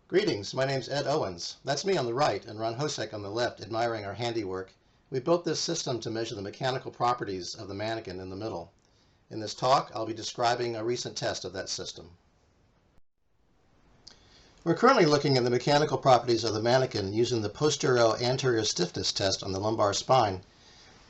Greetings, my name's Ed Owens. That's me on the right and Ron Hosek on the left, admiring our handiwork. We built this system to measure the mechanical properties of the mannequin in the middle. In this talk, I'll be describing a recent test of that system. We're currently looking at the mechanical properties of the mannequin using the posterior-to-anterior stiffness test on the lumbar spine.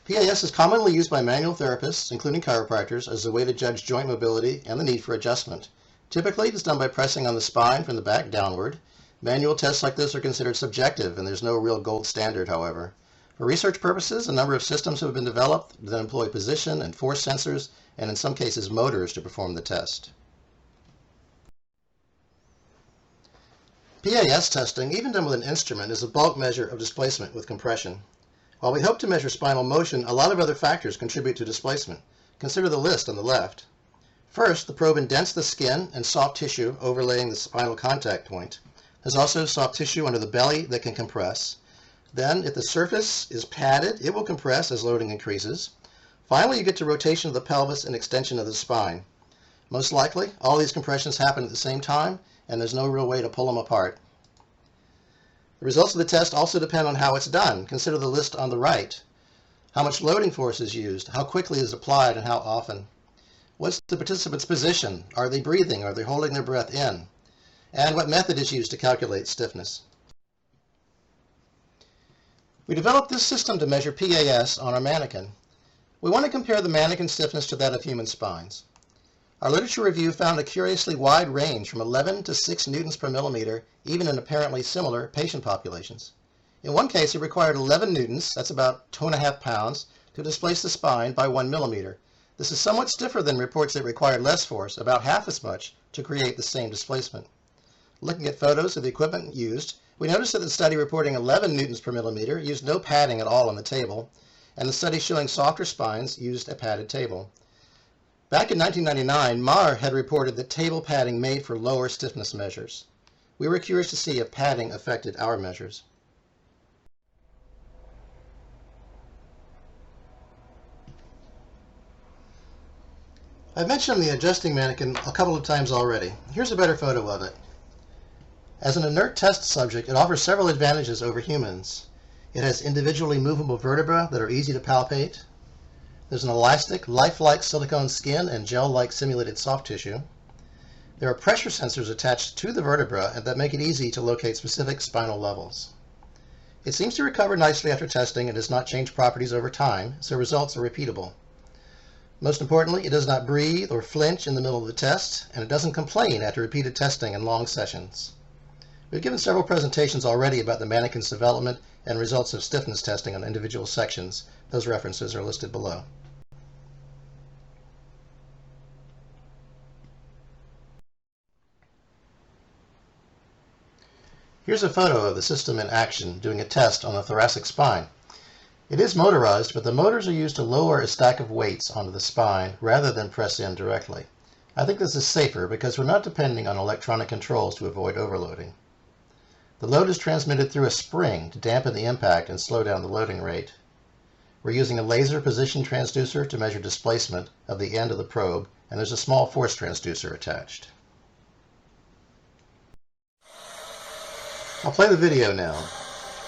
PAS is commonly used by manual therapists, including chiropractors, as a way to judge joint mobility and the need for adjustment. Typically, it's done by pressing on the spine from the back downward. Manual tests like this are considered subjective, and there's no real gold standard, however. For research purposes, a number of systems have been developed that employ position and force sensors, and in some cases motors, to perform the test. PAS testing, even done with an instrument, is a bulk measure of displacement with compression. While we hope to measure spinal motion, a lot of other factors contribute to displacement. Consider the list on the left. First, the probe indents the skin and soft tissue overlaying the spinal contact point. There's also soft tissue under the belly that can compress. Then, if the surface is padded, it will compress as loading increases. Finally, you get to rotation of the pelvis and extension of the spine. Most likely, all these compressions happen at the same time, and there's no real way to pull them apart. The results of the test also depend on how it's done. Consider the list on the right. How much loading force is used, how quickly it is applied, and how often. What's the participant's position? Are they breathing? Are they holding their breath in? And what method is used to calculate stiffness? We developed this system to measure PAS on our mannequin. We want to compare the mannequin stiffness to that of human spines. Our literature review found a curiously wide range from 11 to 6 newtons per millimeter, even in apparently similar patient populations. In one case, it required 11 newtons, that's about 2.5 pounds, to displace the spine by 1 millimeter. This is somewhat stiffer than reports that required less force, about half as much, to create the same displacement. Looking at photos of the equipment used, we noticed that the study reporting 11 newtons per millimeter used no padding at all on the table, and the study showing softer spines used a padded table. Back in 1999, Maher had reported that table padding made for lower stiffness measures. We were curious to see if padding affected our measures. I've mentioned the adjusting mannequin a couple of times already. Here's a better photo of it. As an inert test subject, it offers several advantages over humans. It has individually movable vertebrae that are easy to palpate. There's an elastic, lifelike silicone skin and gel-like simulated soft tissue. There are pressure sensors attached to the vertebra that make it easy to locate specific spinal levels. It seems to recover nicely after testing and does not change properties over time, so results are repeatable. Most importantly, it does not breathe or flinch in the middle of the test, and it doesn't complain after repeated testing and long sessions. We've given several presentations already about the mannequin's development and results of stiffness testing on individual sections. Those references are listed below. Here's a photo of the system in action doing a test on the thoracic spine. It is motorized, but the motors are used to lower a stack of weights onto the spine rather than press in directly. I think this is safer because we're not depending on electronic controls to avoid overloading. The load is transmitted through a spring to dampen the impact and slow down the loading rate. We're using a laser position transducer to measure displacement of the end of the probe, and there's a small force transducer attached. I'll play the video now.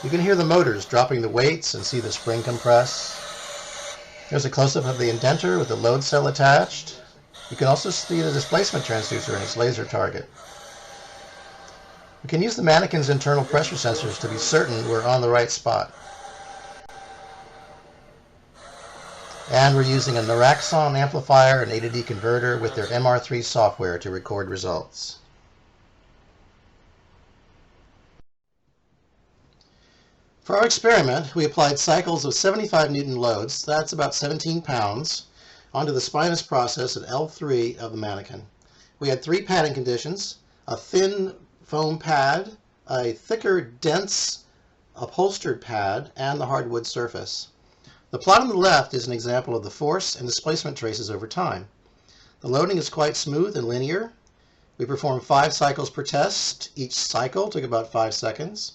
You can hear the motors dropping the weights and see the spring compress. There's a close-up of the indenter with the load cell attached. You can also see the displacement transducer and its laser target. We can use the mannequin's internal pressure sensors to be certain we're on the right spot. And we're using a Naraxon amplifier and A to D converter with their MR3 software to record results. For our experiment, we applied cycles of 75 Newton loads, that's about 17 pounds, onto the spinous process at L3 of the mannequin. We had 3 padding conditions: a thin foam pad, a thicker, dense, upholstered pad, and the hardwood surface. The plot on the left is an example of the force and displacement traces over time. The loading is quite smooth and linear. We performed 5 cycles per test. Each cycle took about 5 seconds.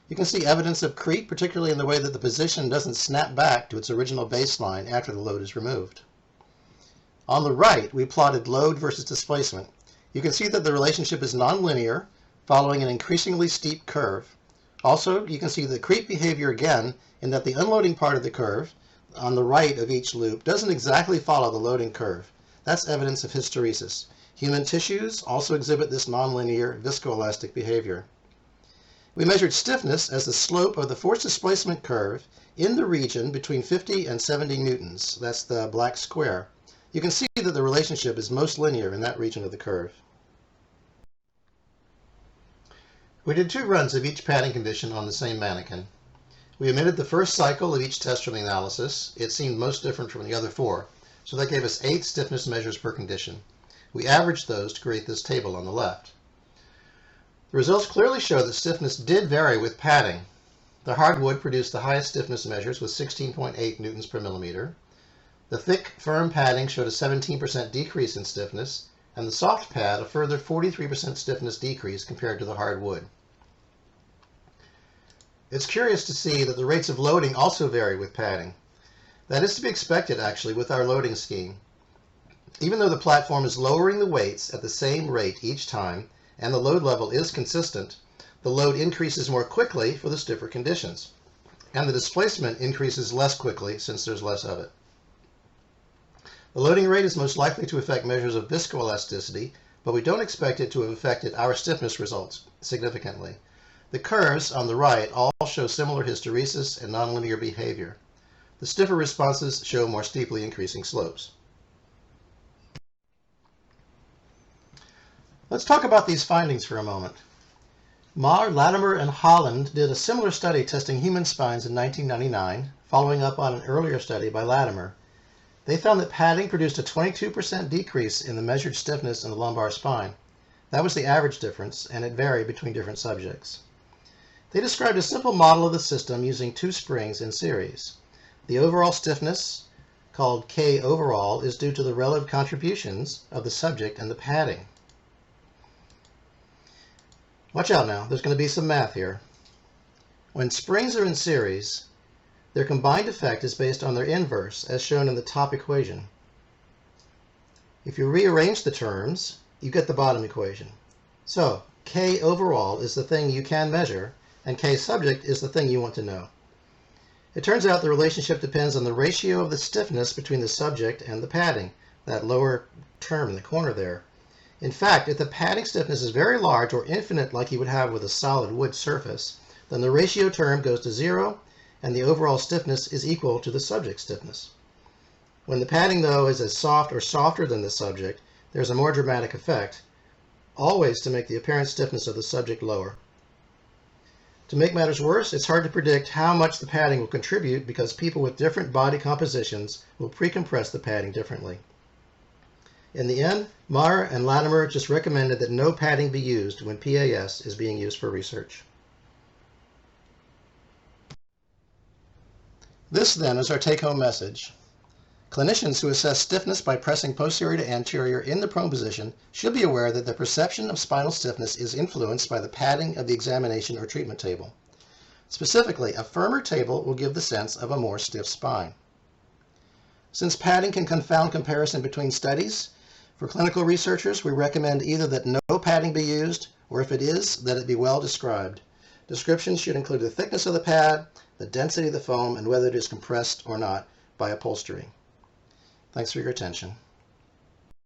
You can see evidence of creep, particularly in the way that the position doesn't snap back to its original baseline after the load is removed. On the right, we plotted load versus displacement. You can see that the relationship is nonlinear. following an increasingly steep curve. Also, you can see the creep behavior again in that the unloading part of the curve on the right of each loop doesn't exactly follow the loading curve. That's evidence of hysteresis. Human tissues also exhibit this nonlinear viscoelastic behavior. We measured stiffness as the slope of the force displacement curve in the region between 50 and 70 newtons. That's the black square. You can see that the relationship is most linear in that region of the curve. We did 2 runs of each padding condition on the same mannequin. We omitted the first cycle of each test from the analysis. It seemed most different from the other 4, so that gave us 8 stiffness measures per condition. We averaged those to create this table on the left. The results clearly show that stiffness did vary with padding. The hardwood produced the highest stiffness measures with 16.8 newtons per millimeter. The thick, firm padding showed a 17% decrease in stiffness, and the soft pad a further 43% stiffness decrease compared to the hardwood. It's curious to see that the rates of loading also vary with padding. That is to be expected, actually, with our loading scheme. Even though the platform is lowering the weights at the same rate each time, and the load level is consistent, the load increases more quickly for the stiffer conditions, and the displacement increases less quickly since there's less of it. The loading rate is most likely to affect measures of viscoelasticity, but we don't expect it to have affected our stiffness results significantly. The curves on the right all show similar hysteresis and nonlinear behavior. The stiffer responses show more steeply increasing slopes. Let's talk about these findings for a moment. Marr, Latimer, and Holland did a similar study testing human spines in 1999, following up on an earlier study by Latimer. They found that padding produced a 22% decrease in the measured stiffness in the lumbar spine. That was the average difference, and it varied between different subjects. They described a simple model of the system using 2 springs in series. The overall stiffness, called K overall, is due to the relative contributions of the subject and the padding. Watch out now, there's going to be some math here. When springs are in series, their combined effect is based on their inverse, as shown in the top equation. If you rearrange the terms, you get the bottom equation. So, K overall is the thing you can measure, and K subject is the thing you want to know. It turns out the relationship depends on the ratio of the stiffness between the subject and the padding, that lower term in the corner there. In fact, if the padding stiffness is very large or infinite like you would have with a solid wood surface, then the ratio term goes to 0 and the overall stiffness is equal to the subject stiffness. When the padding, though, is as soft or softer than the subject, there's a more dramatic effect, always to make the apparent stiffness of the subject lower. To make matters worse, it's hard to predict how much the padding will contribute because people with different body compositions will pre-compress the padding differently. In the end, Marr and Latimer just recommended that no padding be used when PAS is being used for research. This, then, is our take-home message. Clinicians who assess stiffness by pressing posterior to anterior in the prone position should be aware that the perception of spinal stiffness is influenced by the padding of the examination or treatment table. Specifically, a firmer table will give the sense of a more stiff spine. Since padding can confound comparison between studies, for clinical researchers, we recommend either that no padding be used, or if it is, that it be well described. Descriptions should include the thickness of the pad, the density of the foam, and whether it is compressed or not by upholstery. Thanks for your attention.